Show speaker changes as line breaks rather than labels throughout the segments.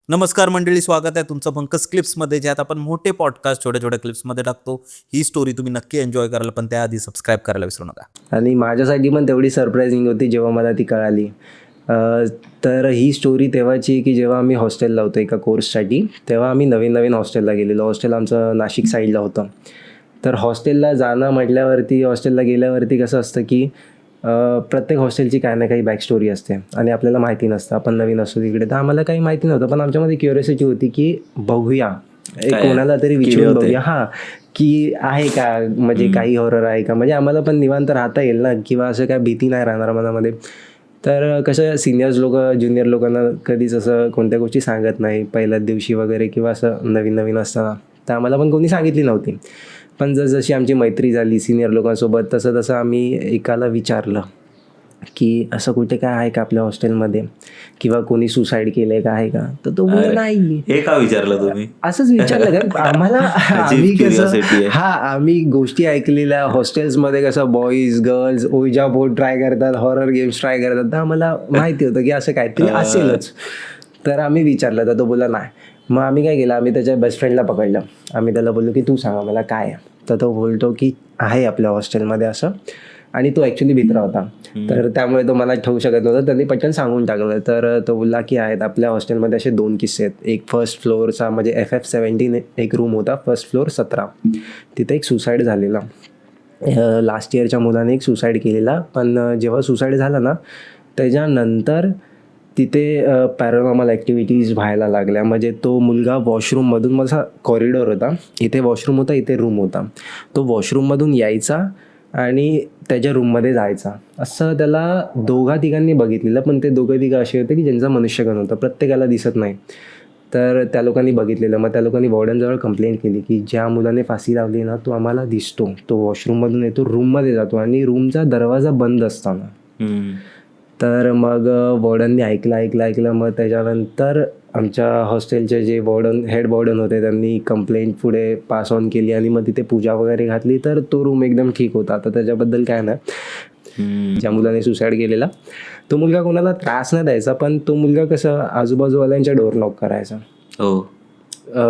नमस्कार मंडळी, स्वागत आहे तुमचं पंकज क्लिप्समध्ये, ज्यात आपण मोठे पॉडकास्ट छोट्या छोट्या क्लिप्समध्ये टाकतो. ही स्टोरी तुम्ही नक्की एन्जॉय कराल, पण त्याआधी सबस्क्राईब करायला विसरू नका.
आणि माझ्यासाठी पण तेवढी सरप्रायझिंग होती जेव्हा मला ती कळाली. तर ही स्टोरी तेव्हाची की जेव्हा आम्ही हॉस्टेलला होतो एका कोर्ससाठी, तेव्हा आम्ही नवीन हॉस्टेलला गेलेलो. हॉस्टेल आमचं नाशिक साईडला होतं. तर हॉस्टेलला जाणं म्हटल्यावरती, हॉस्टेलला गेल्यावरती कसं असतं की प्रत्येक हॉस्टेलची काही ना काही बॅक स्टोरी असते आणि आपल्याला माहिती नसतं. आपण नवीन असतो तिकडे, तर आम्हाला काही माहिती नव्हतं, पण आमच्यामध्ये क्युरियोसिटी होती की बघूया, कोणाला तरी विचारून बघूया की आहे का, म्हणजे काही हॉरर आहे का, म्हणजे आम्हाला पण निवांत राहता येईल ना, किंवा असं काय भीती नाही राहणार मनामध्ये. तर कसं सिनियर्स लोक ज्युनियर लोकांना कधीच असं कोणत्या गोष्टी सांगत नाही पहिल्याच दिवशी वगैरे, किंवा असं नवीन असताना, तर आम्हाला पण कोणी सांगितली नव्हती. पण जशी आमची मैत्री झाली सिनियर लोकांसोबत, तसं आम्ही एकाला विचारलं की असं कुठे काय आहे का आपल्या हॉस्टेलमध्ये, किंवा कोणी सुसाईड केलंय का, आहे का. तर तो बोलला नाही.
हे का विचारलं तुम्ही?
असंच विचारलं का आम्हाला. आम्ही गोष्टी ऐकलेल्या हॉस्टेल्समध्ये, कसं बॉईज गर्ल्स ओइजा बोर्ड ट्राय करतात, हॉरर गेम्स ट्राय करतात, तर आम्हाला माहिती होतं की असं काहीतरी असेलच. तर आम्ही विचारलं, तर तो बोलला नाही. मग आम्ही काय केलं, आम्ही त्याच्या बेस्ट फ्रेंडला पकडलं. आम्ही त्याला बोललो की तू सांगा मला काय आहे. तर तो बोलतो की आहे आपल्या हॉस्टेलमध्ये असं, आणि तो ॲक्च्युली भित्रा होता, तर त्यामुळे तो मला ठेवू शकत नव्हता. त्यांनी पटकन सांगून टाकलं. तर तो बोलला की आहेत आपल्या हॉस्टेलमध्ये असे 2 किस्से आहेत. एक फर्स्ट फ्लोअरचा, म्हणजे FF17 एक रूम होता, फर्स्ट फ्लोअर 17, तिथे एक सुसाईड झालेला. लास्ट इयरच्या मुलाने एक सुसाईड केलेला. पण जेव्हा सुसाईड झाला ना, त्याच्यानंतर तिथे पॅरानॉर्मल ॲक्टिव्हिटीज व्हायला लागल्या. म्हणजे तो मुलगा वॉशरूममधून, माझा कॉरिडॉर होता, इथे वॉशरूम होता, इथे रूम होता, तो वॉशरूममधून यायचा आणि त्याच्या रूममध्ये जायचा. असं त्याला 2-3 बघितलेलं. पण ते 2-3 असे होते की ज्यांचा मनुष्यगण होता, प्रत्येकाला दिसत नाही. तर त्या लोकांनी बघितलेलं. मग त्या लोकांनी वॉर्डनजवळ कंप्लेंट केली की ज्या मुलाने फाशी लावली ना, तो आम्हाला दिसतो, तो वॉशरूममधून येतो, रूममध्ये जातो आणि रूमचा दरवाजा बंद असताना. तर मग वॉर्डनने ऐकलं. मग त्याच्यानंतर आमच्या हॉस्टेलचे जे हेड वॉर्डन होते, त्यांनी कंप्लेंट पुढे पास ऑन केली आणि मग तिथे पूजा वगैरे घातली. तर तो रूम एकदम ठीक होता. तर त्याच्याबद्दल काय ना, ज्या मुलाने सुसाईड केलेला, तो मुलगा कोणाला त्रास नाही द्यायचा, पण तो मुलगा कसं आजूबाजूवाल्यांच्या डोर नॉक करायचा.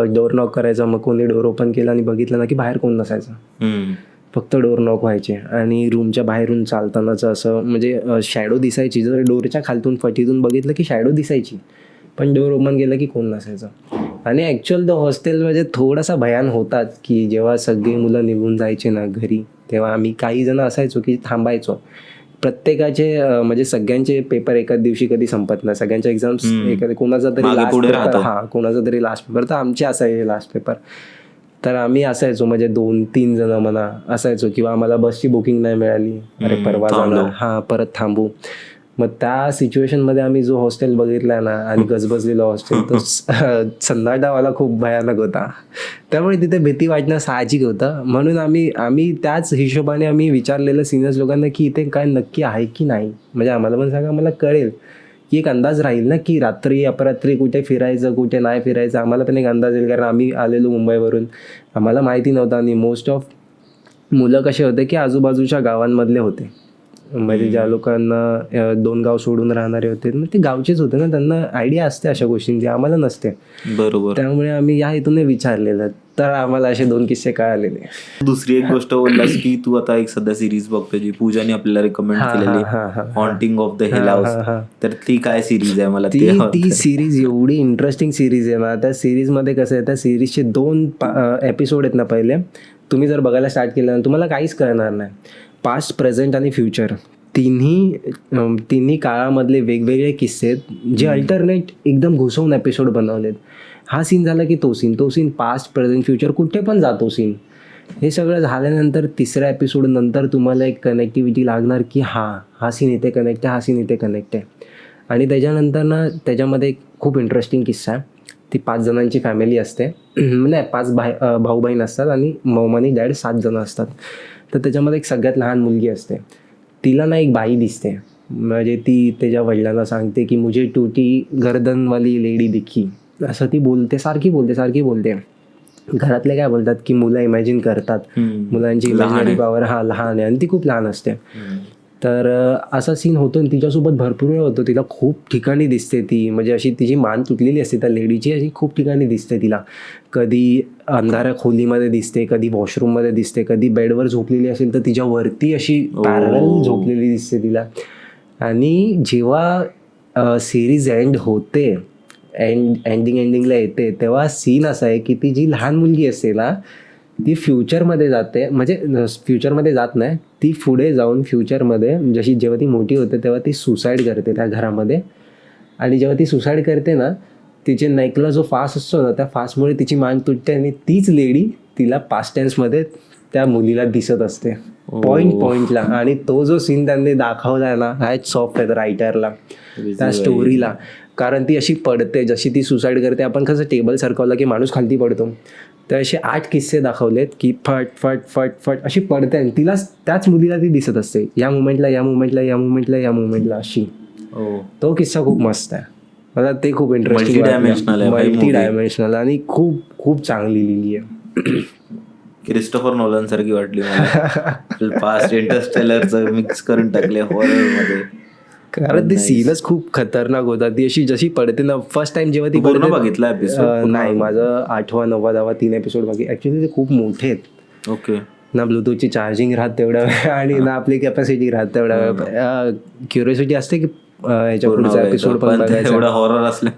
डोर नॉक करायचा. मग कोणी डोर ओपन केला आणि बघितलं ना की बाहेर कोण नसायचं, फक्त डोर नॉक व्हायचे. आणि रूमच्या बाहेरून चालतानाचं असं, म्हणजे शॅडो दिसायची. जर डोरच्या खालतून फटीतून बघितलं की शॅडो दिसायची, पण डोर ओपन केलं की कोण नसायचं. आणि ॲक्च्युअल तो हॉस्टेल म्हणजे थोडासा भयान होताच, की जेव्हा सगळी मुलं निघून जायचे ना घरी, तेव्हा आम्ही काही जण असायचो की थांबायचो. प्रत्येकाचे म्हणजे सगळ्यांचे पेपर एकाच दिवशी कधी संपत नाही, सगळ्यांच्या एक्झाम्स कोणाचा तरी लास्ट पेपर, कोणाचा तरी लास्ट पेपर, तर आमचे असायचे लास्ट पेपर. तर आम्ही असायचो, म्हणजे 2-3 जण म्हणा असायचो. किंवा आम्हाला बसची बुकिंग नाही मिळाली, अरे परवा जाणार, परत थांबू. मग त्या सिच्युएशनमध्ये आम्ही जो हॉस्टेल बघितला ना, आणि गजबजलेला हॉस्टेल, तो सन्नाटावाला खूप भयानक होता. त्यामुळे तिथे भीती वाटणं साहजिक होतं. म्हणून आम्ही त्याच हिशोबाने आम्ही विचारलेलं सिनियर्स लोकांना की इथे काय नक्की आहे की नाही, म्हणजे आम्हाला पण सांगा, आम्हाला कळेल, की एक अंदाज राहील ना की रात्री अपरात्री कुठे फिरायचं, कुठे नाही फिरायचं. आम्हाला पण एक अंदाज येईल, कारण आम्ही आलेलो मुंबईवरून, आम्हाला माहिती नव्हतं. आणि मोस्ट ऑफ मुलं कसे होते की आजूबाजूच्या गावांमधले होते, म्हणजे ज्या लोकांना 2 गाव सोडून राहणारे होते, मग ते गावचेच होते ना, त्यांना आयडिया असते अशा गोष्टींची, आम्हाला नसते.
बरोबर.
त्यामुळे आम्ही या हेतूने विचारलेलं. तर आम्हाला असे 2 किस्से कळालेले.
दुसरी एक गोष्ट बोललास की तू आता एक सध्या सिरीज बघतोय, जी पूजाने आपल्याला रेकमेंड केलेली, haunting of the hill house. तर ती काय सिरीज आहे? मला
ती सिरीज एवढी इंटरेस्टिंग सिरीज आहे ना. त्या सिरीजमध्ये कसं आहे, त्या सिरीजचे 2 एपिसोड आहेत ना पहिले, तुम्ही जर बघायला स्टार्ट केलं ना, तुम्हाला काहीच कळणार नाही. पास्ट, प्रेझेंट आणि फ्युचर तिन्ही काळामधले वेगवेगळे किस्से आहेत, जे अल्टरनेट एकदम घुसवून एपिसोड बनवलेत. हा सीन झाला की तो सीन, पास्ट, प्रेझेंट, फ्युचर, कुठे पण जातो सीन. हे सगळं झाल्यानंतर 3ऱ्या एपिसोड नंतर तुम्हाला एक कनेक्टिव्हिटी लागणार की हा सीन इथे कनेक्ट आहे, हा सीन इथे कनेक्ट आहे. आणि त्याच्यानंतर ना, त्याच्यामध्ये एक खूप इंटरेस्टिंग किस्सा आहे. ती 5 जणांची फॅमिली असते, नाही 5 भाऊ बहीण असतात, आणि मॉम आणि डॅड 7 जण असतात. तर त्याच्यामध्ये एक सगळ्यात लहान मुलगी असते. तिला ना एक बाई दिसते, म्हणजे ती त्याच्या वडिलांना सांगते की मुझे टूटी गर्दनवाली लेडी दिखी, असं ती बोलते, सारखी बोलते. घरातले काय बोलतात की मुलं इमॅजिन करतात, मुलांची इमॅजिनरी पॉवर लहान आहे, आणि ती खूप लहान असते. तर असा सीन होतो आणि तिच्यासोबत भरपूर वेळ होतो. तिला खूप ठिकाणी दिसते ती, म्हणजे अशी तिची मान तुटलेली असते त्या लेडीची, अशी खूप ठिकाणी दिसते तिला. कधी अंधाऱ्या खोलीमध्ये दिसते, कधी वॉशरूममध्ये दिसते, कधी बेडवर झोपलेली असेल तर तिच्यावरती अशी पॅरलल झोपलेली दिसते तिला. आणि जेव्हा सिरीज एंड होते, एंडिंगला येते, तेव्हा सीन असा आहे की ती जी लहान मुलगी असते ना, ती फ्युचरमध्ये जाते, म्हणजे फ्युचरमध्ये जात नाही, ती पुढे जाऊन फ्युचरमध्ये जशी जेव्हा ती मोठी होते तेव्हा ती सुसाईड करते त्या घरामध्ये. आणि जेव्हा ती सुसाईड करते ना, तिचे नेकला जो फास असतो ना, त्या फासमुळे तिची मान तुटते आणि तीच लेडी तिला पास्ट टेन्समध्ये त्या मुलीला दिसत असते पॉइंटला. आणि तो जो सीन त्यांनी दाखवला ना, हॅट्स ऑफ आहे रायटरला, त्या स्टोरीला. कारण ती अशी पडते, जशी ती सुसाईड करते, आपण कसं टेबल सरकवला की माणूस खालती पडतो, तर असे 8 किस्से दाखवलेत की फट फट फट फट अशी पडते आणि तिला त्याच मुलीला ती दिसत असते या मुवमेंटला, या मुवमेंटला, या मुवमेंटला, या मुवमेंटला अशी. तो किस्सा खूप मस्त आहे, मला ते खूप इंटरेस्टिंग, मल्टी डायमेन्शनल आणि खूप खूप चांगली लिहिली आहे.
क्रिस्टोफर नोलन सारखी वाटली मला. पास्ट इंटरस्टेलरचं मिक्स करून टाकले हॉरर मध्ये.
कारण ते सीनच खूप खतरनाक होता. ती अशी जशी पडते ना, फर्स्ट टाइम जेव्हा ती
पूर्ण बघितला एपिसोड
नाही, माझं 8वा 9वा 10वा 3 एपिसोड बाकी. ऍक्च्युली ते खूप मोठे आहेत.
ओके.
ना ब्लूटूथची चार्जिंग राहत तेवढा वेळ आणि ना आपली कॅपॅसिटी राहत तेवढा वेळ. क्युरियोसिटी असते की याच्या पुढचा एपिसोड पण बघायचा.
एवढा हॉरर असलं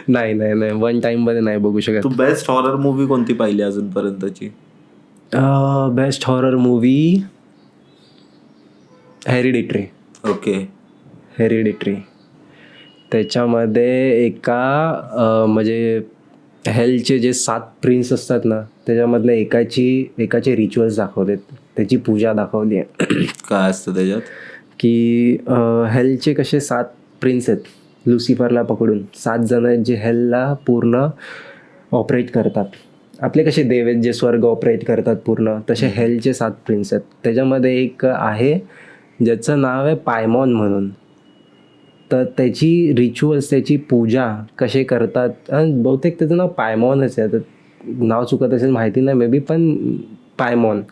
नाही नाही नाही, वन टाइम मध्ये नाही बघू शकत.
तू बेस्ट हॉरर मूवी कोणती पाहिली अजूनपर्यंतची?
Best horror movie Hereditary.
Okay.
Hereditary. त्याच्यामध्ये म्हणजे हेलचे जे 7 प्रिन्स असतात ना, त्याच्यामधल्या एकाचे रिच्युअल्स दाखवलेत, त्याची पूजा दाखवली आहे.
काय असतं त्याच्यात?
की हेलचे कसे 7 प्रिन्स आहेत, लुसिफरला पकडून 7 जण आहेत जे हेलला पूर्ण ऑपरेट करतात. आपले कसे देव आहेत जे स्वर्ग ऑपरेट करतात पूर्ण, तसे हेलचे 7 प्रिन्स आहेत. त्याच्यामध्ये एक आहे ज्याचं नाव आहे पायमॉन म्हणून. तर त्याची रिच्युअल्स, त्याची पूजा कसे करतात, बहुतेक त्याचं नाव पायमॉनच आहे, तर नाव चुकत असेल माहिती नाही मे बी, पण पायमॉन.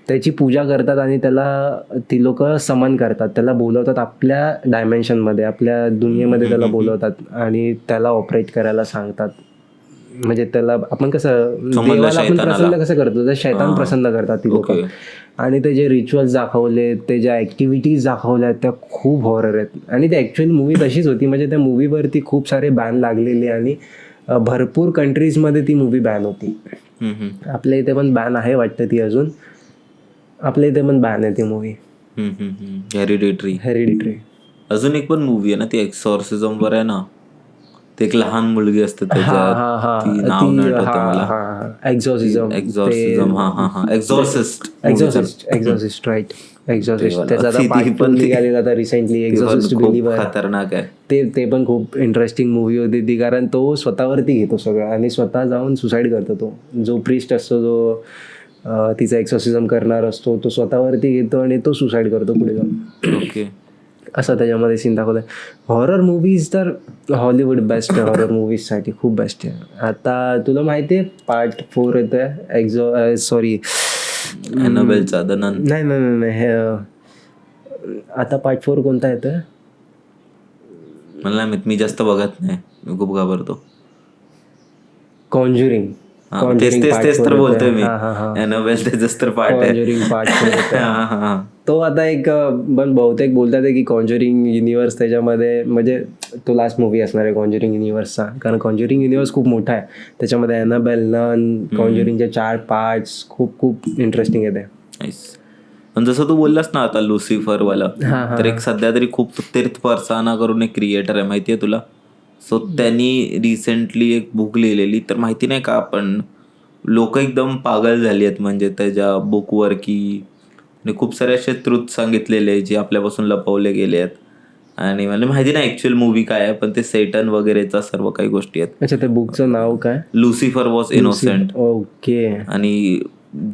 त्याची पूजा करतात आणि त्याला ती लोक समन करतात, त्याला बोलवतात आपल्या डायमेन्शनमध्ये, आपल्या दुनियेमध्ये त्याला बोलवतात आणि त्याला ऑपरेट करायला सांगतात. म्हणजे त्याला आपण कसं देवाला आपण प्रसन्न कसं करतो, तर शैतान प्रसन्न करतात ती लोक. आणि ते जे रिच्युअल्स दाखवले, ते ज्या ऍक्टिव्हिटीज दाखवल्या त्या खूप हॉरर आहेत. आणि ती ऍक्च्युअल मूवी तशीच होती, म्हणजे त्या मूवीवरती खूप सारे बॅन लागलेले आणि भरपूर कंट्रीजमध्ये ती मूवी बॅन होती. आपल्या इथे पण बॅन आहे वाटतं ती अजून, आपल्या इथे पण बॅन आहे ती मूवी हेरिडिटरी.
अजून एक पण मूवी आहे ना ती एक्सॉर्सिझम वर आहे ना, ते एक लहान मुलगी असते त्याच्यात, नाव नाही आठवत मला.
एक्झॉर्सिस्ट राईट, एक्झॉर्सिस्ट. त्याचा आता पार्ट 2 निघालेला आता रिसेंटली, एक्झॉर्सिस्ट बिलीव्हर.
खतरनाक आहे
ते पण खूप इंटरेस्टिंग मूवी होती ती, कारण तो स्वतःवरती घेतो सगळं आणि स्वतः जाऊन सुसाईड करतो. तो जो प्रिस्ट असतो, जो तिचा एक्सॉर्सिझम करणार असतो, तो स्वतःवरती घेतो आणि तो सुसाईड करतो पुढे जाऊन.
ओके. असं
त्याच्यामध्ये सीन दाखवलंय. हॉरर मूवीज तर हॉलिवूड बेस्ट आहे, हॉरर मूवीजसाठी खूप बेस्ट आहे. आता तुला माहिती आहे पार्ट 4 येतोय, सॉरी
एनाबेलचा द नन.
नाही, आता पार्ट 4 कोणता येतोय
मला नाही माहित, मी जास्त बघत नाही, मी खूप घाबरतो.
कॉन्ज्युरिंग.
तेच तर बोलतोय मी, एनाबेल त्याच तर पार्ट आहे.
कॉन्ज्युरिंग पार्ट 4 तो आता एक बहुतेक बोलतात की कॉन्ज्युरिंग युनिव्हर्स त्याच्यामध्ये, म्हणजे तो लास्ट मूवी असणार आहे कॉन्ज्युरिंग युनिव्हर्सचा, कारण कॉन्ज्युरिंग युनिव्हर्स खूप मोठा आहे. त्याच्यामध्ये एनाबेल, नन, कॉन्ज्युरिंगचे 4 पार्ट्स खूप खूप इंटरेस्टिंग आहे.
पण जसं तू बोललास ना आता लुसिफर वाला, तर एक सध्या तरी खूप तीर्थ परसाना करून एक क्रिएटर आहे, माहितीये तुला? सो त्यांनी रिसेंटली एक बुक लिहिलेली, तर माहिती नाही का, आपण लोक एकदम पागल झाली आहेत म्हणजे त्याच्या बुकवर, की खूप सारे असे ट्रुथ सांगितलेले जे आपल्यापासून लपवले गेले आहेत. आणि मला माहिती नाही ऍक्च्युअल मूवी काय आहे, पण ते सेटन वगैरेचा सर्व काही गोष्टी आहेत.
अच्छा, त्या बुकचं नाव काय?
Lucifer was innocent.
ओके.
आणि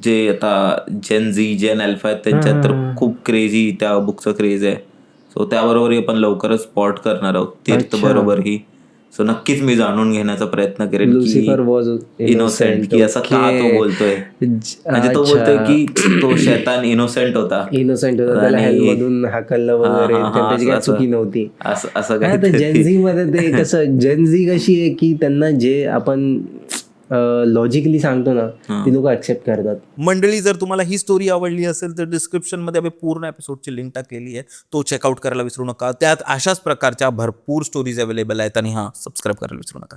जे आता जेन अल्फा आहेत त्यांच्यात तर खूप क्रेझी त्या बुकचं क्रेज आहे. सो त्याबरोबर आपण लवकरच स्पॉट करणार आहोत तीर्थ बरोबर ही. सो नक्कीच मी जाणून घेण्याचा प्रयत्न करेन
लुसिफर वॉज
इनोसेंट, की असं का तो बोलतोय. म्हणजे तो बोलतोय की तो शैतान इनोसेंट होता,
इनोसेंट होता, त्याला हेल मधून हाकललं वगैरे, त्याची काही चुकी नव्हती.
असं
काय तर जेनझी मध्ये ते कसं, जेनझी कशी आहे की त्यांना जे आपण लॉजिकली सांगतो ना ती लोक ऍक्सेप्ट करतात.
मंडळी, जर तुम्हाला ही स्टोरी आवडली असेल तर डिस्क्रिप्शनमध्ये आम्ही पूर्ण एपिसोडची लिंक टाकलेली आहे, तो चेकआउट करायला विसरू नका. त्यात अशाच प्रकारच्या भरपूर स्टोरीज अवेलेबल आहेत. आणि सबस्क्राईब करायला विसरू नका.